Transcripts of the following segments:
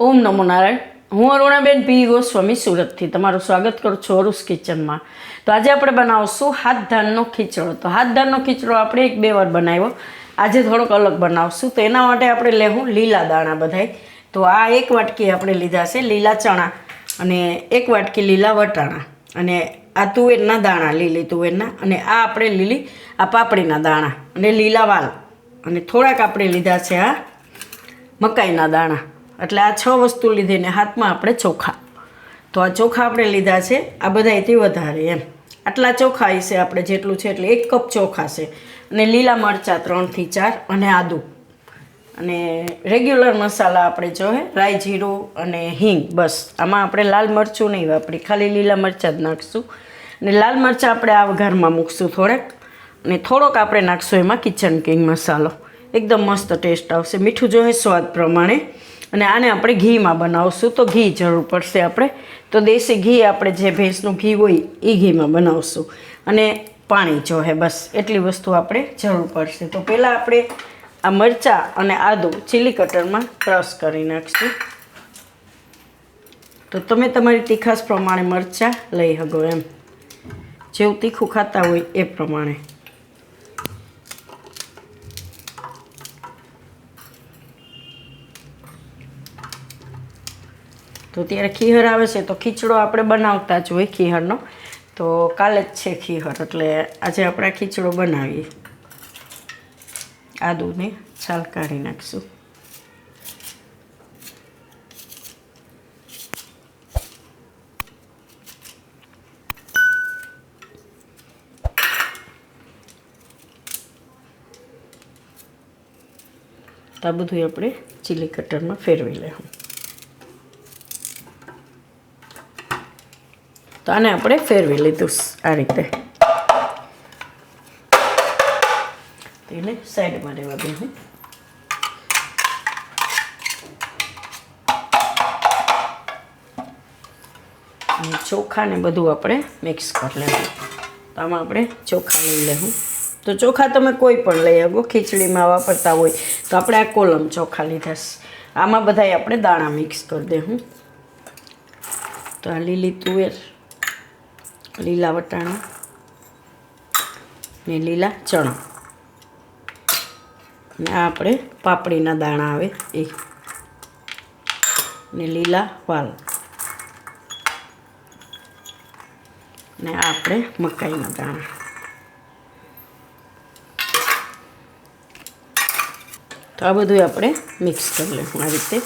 ઓમ નમો નારાયણ. હું અરુણાબેન પી ગોસ્વામી સુરતથી તમારું સ્વાગત કરું છું અરુસ કિચનમાં. તો આજે આપણે બનાવશું હાથ ધાનનો ખીચડો. તો હાથ ધાનનો ખીચડો આપણે 1-2 વાર બનાવ્યો. આજે થોડોક અલગ બનાવશું. તો એના માટે આપણે લેવું લીલા દાણા બધાય. તો આ 1 વાટકી આપણે લીધા છે લીલા ચણા અને 1 વાટકી લીલા વટાણા અને આ તુવેરના દાણા, લીલી તુવેરના, અને આ આપણે લીલી આ પાપડીના દાણા અને લીલા વાલ, અને થોડાક આપણે લીધા છે આ મકાઈના દાણા. એટલે આ 6 વસ્તુ લીધીને હાથમાં આપણે ચોખા. તો આ ચોખા આપણે લીધા છે, આ બધાયથી વધારે એમ આટલા ચોખા છે આપણે, જેટલું છે એટલે 1 કપ ચોખા છે. અને લીલા મરચાં 3 થી 4 અને આદું, અને રેગ્યુલર મસાલા આપણે જોઈએ રાઈ, જીરું અને હિંગ. બસ આમાં આપણે લાલ મરચું નહીં વાપરી, ખાલી લીલા મરચાં જ નાખીશું. અને લાલ મરચાં આપણે આ વઘારમાં મૂકશું થોડાક, અને થોડોક આપણે નાખશું એમાં કિચન કિંગ મસાલો. એકદમ મસ્ત ટેસ્ટ આવશે. મીઠું જોઈએ સ્વાદ પ્રમાણે. અને આને આપણે ઘીમાં બનાવશું, તો ઘી જરૂર પડશે આપણે. તો દેશી ઘી, આપણે જે ભેંસનું ઘી હોય એ ઘીમાં બનાવશું. અને પાણી જોઈએ, બસ એટલી વસ્તુ આપણે જરૂર પડશે. તો પહેલાં આપણે આ મરચાં અને આદું ચીલી કટરમાં ક્રશ કરી નાખીશું. તો તમે તમારી તીખાશ પ્રમાણે મરચાં લઈ શકો એમ, જેવું તીખું ખાતા હોય એ પ્રમાણે. તો ત્યારે ખીહર આવે છે, તો ખીચડો આપણે બનાવતા જ હોય ખીહરનો. તો કાલે જ છે ખીહર, એટલે આજે આપણે ખીચડો બનાવીએ. આદુને છાલ કાઢી નાખીશું. તો આ બધું આપણે ચીલી કટરમાં ફેરવી લેવું. તો આને આપણે ફેરવી લીધું આ રીતે. એને સાઈડમાં રહેવા દઉં. અને ચોખાને બધું આપણે મિક્સ કરી લેવું. તો આમાં આપણે ચોખા લઈ લેવું. તો ચોખા તમે કોઈ પણ લઈ શકો, ખીચડીમાં વાપરતા હોય તો આપણે આ કોલમ ચોખા લીધા છે. આમાં બધાય આપણે દાણા મિક્સ કરી દેવું. તો આ લીલી તુવેર, લીલા વટાણા ને લીલા ચણા, ને આ આપણે પાપડીના દાણા આવે એ, ને લીલા વાલ, ને આ આપણે મકાઈના દાણા. તો આ બધું આપણે મિક્સ કરી લઈશું આ રીતે.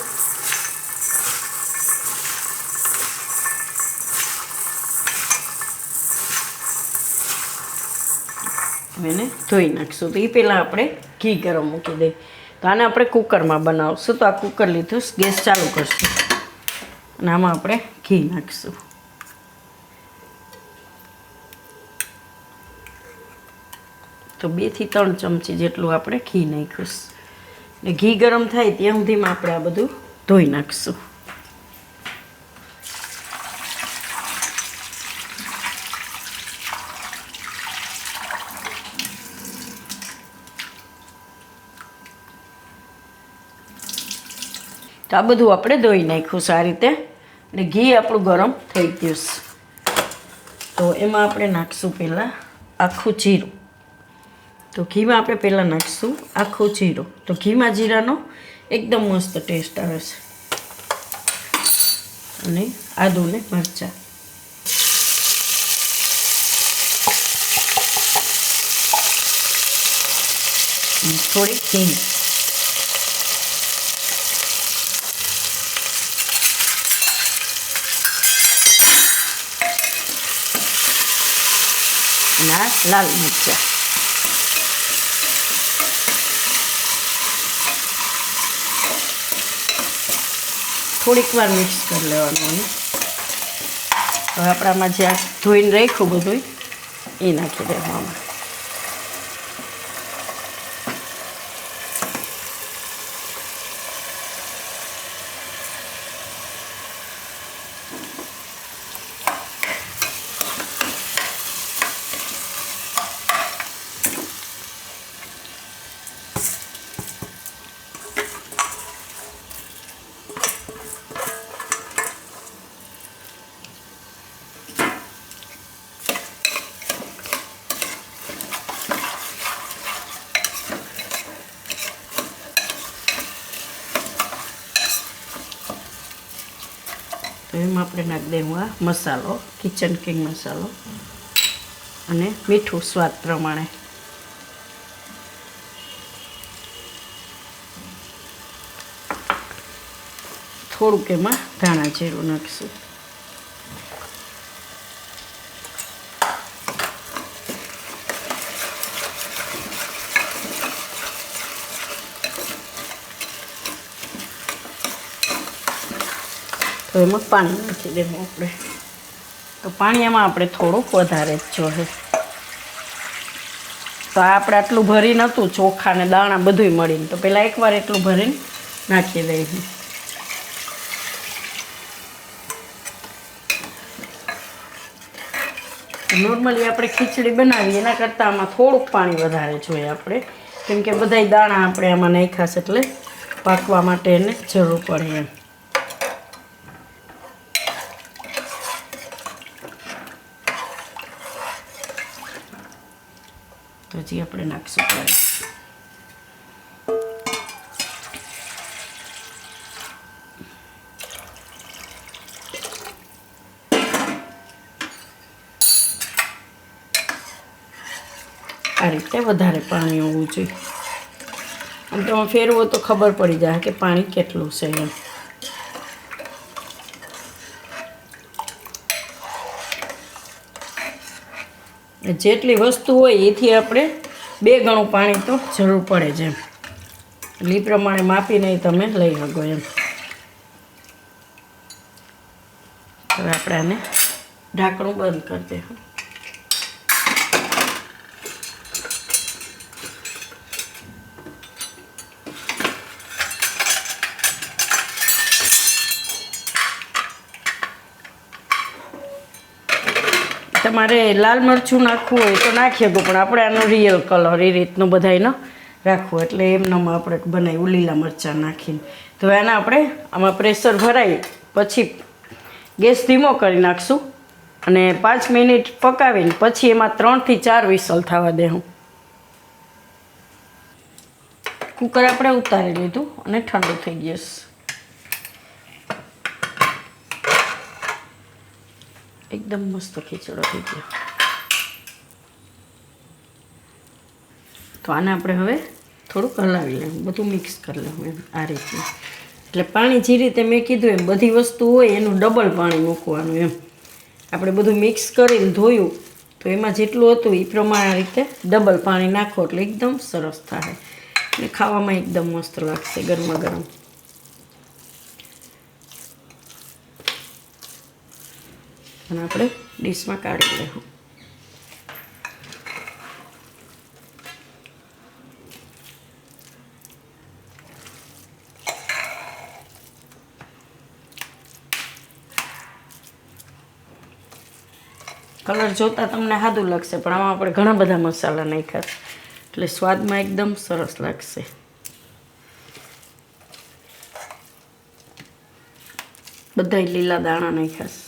એને ધોઈ નાખીશું. તો એ પહેલાં આપણે ઘી ગરમ મૂકી દઈએ. તો આને આપણે કુકરમાં બનાવશું. તો આ કુકર લીધું, ગેસ ચાલુ કરશું અને આમાં આપણે ઘી નાખીશું. તો 2 થી 3 ચમચી જેટલું આપણે ઘી નાખ્યું. ને ઘી ગરમ થાય ત્યાં સુધીમાં આપણે આ બધું ધોઈ નાખીશું. તો આ બધું આપણે ધોઈ નાખ્યું આ રીતે. અને ઘી આપણું ગરમ થઈ ગયું છે. તો એમાં આપણે નાખીશું પહેલાં આખું જીરું. તો ઘીમાં આપણે પહેલાં નાખીશું આખું જીરું. તો ઘીમાં જીરાનો એકદમ મસ્ત ટેસ્ટ આવે છે. અને આદું ને મરચાં, થોડી હિંગ, ના લાલ મરચાં, થોડીક વાર મિક્સ કરી લેવાનું. હવે આપણામાં જ્યાં ધોઈને રાખ્યું બધું એ નાખી દેવાનું. તો એમાં આપણે નાખી દઈશું આ મસાલો, કિચન કિંગ મસાલો અને મીઠું સ્વાદ પ્રમાણે. થોડુંક એમાં ધાણા જીરું નાખીશું. તો એમાં પાણી નાખી દેવું આપણે. તો પાણી એમાં આપણે થોડુંક વધારે જ જોઈએ. તો આપણે આટલું ભરી નહોતું, ચોખા ને દાણા બધુંય મળીને, તો પહેલાં એકવાર એટલું ભરીને નાખી દઈએ. નોર્મલી આપણે ખીચડી બનાવીએ એના કરતાં આમાં થોડુંક પાણી વધારે જોઈએ આપણે, કેમ કે બધાય દાણા આપણે આમાં નાખ્યા છે એટલે પાકવા માટે એને જરૂર પડે એમ. તો હજી આપણે નાખીશું પાણી. આ રીતે વધારે પાણી હોવું જોઈએ. આમ તમે ફેરવો તો ખબર પડી જાય કે પાણી કેટલું છે એમ. જેટલી વસ્તુ હોય એથી આપણે 2 ગણું પાણી તો જરૂર પડે છે એમ. એટલે એ પ્રમાણે માપીને તમે લઈ શકો એમ. હવે આપણે આને ઢાંકણું બંધ કરી દઈશું. તમારે લાલ મરચું નાખવું હોય તો નાખી શકો, પણ આપણે આનો રિયલ કલર એ રીતનું બધાયનો રાખવું, એટલે એમનામાં આપણે બનાવ્યું લીલા મરચાં નાખીને. તો એના આપણે આમાં પ્રેશર ભરાઈ પછી ગેસ ધીમો કરી નાખશું અને 5 મિનિટ પકાવીને પછી એમાં 3 થી 4 વિસલ થવા દેવું. કુકર આપણે ઉતારી લીધું અને ઠંડુ થઈ ગયું. એકદમ મસ્ત ખીચડો થઈ ગયો. તો આને આપણે હવે થોડુંક હલાવી લેવું, બધું મિક્સ કરી લેવું એમ આ રીતે. એટલે પાણી જે રીતે મેં કીધું એમ બધી વસ્તુ હોય એનું ડબલ પાણી મૂકવાનું એમ. આપણે બધું મિક્સ કરીને ધોયું તો એમાં જેટલું હતું એ પ્રમાણે રીતે ડબલ પાણી નાખો એટલે એકદમ સરસ થાય અને ખાવામાં એકદમ મસ્ત લાગશે ગરમા ગરમ. અને આપણે ડીશમાં કાઢી લઈશું. કલર જોતાં તમને સાદું લાગશે, પણ આમાં આપણે ઘણા બધા મસાલા નાખ્યા એટલે સ્વાદમાં એકદમ સરસ લાગશે. બધાય લીલા દાણા નાખ્યા.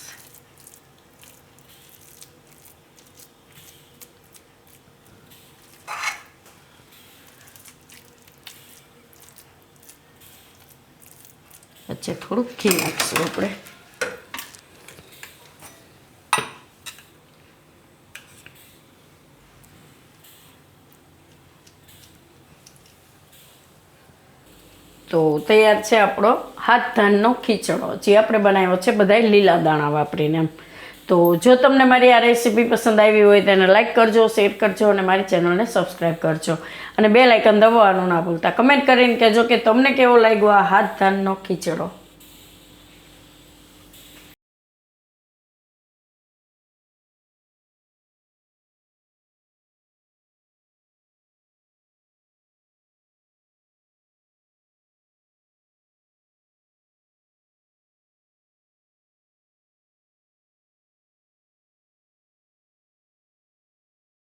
વચ્ચે થોડુંક ઘી નાખીશું આપણે. તો તૈયાર છે આપણો હાથ ધાનનો ખીચડો, જે આપણે બનાવ્યો છે બધાય લીલા દાણા વાપરીને એમ. તો જો તમને મારી આ રેસીપી પસંદ આવી હોય તેને લાઇક કરજો, શેર કરજો અને મારી ચેનલને સબસ્ક્રાઈબ કરજો અને બેલ આઇકન દબાવવાનું ના ભૂલતા. કમેન્ટ કરીને કહેજો કે તમને કેવો લાગ્યો આ હાથ ધાનનો ખીચડો.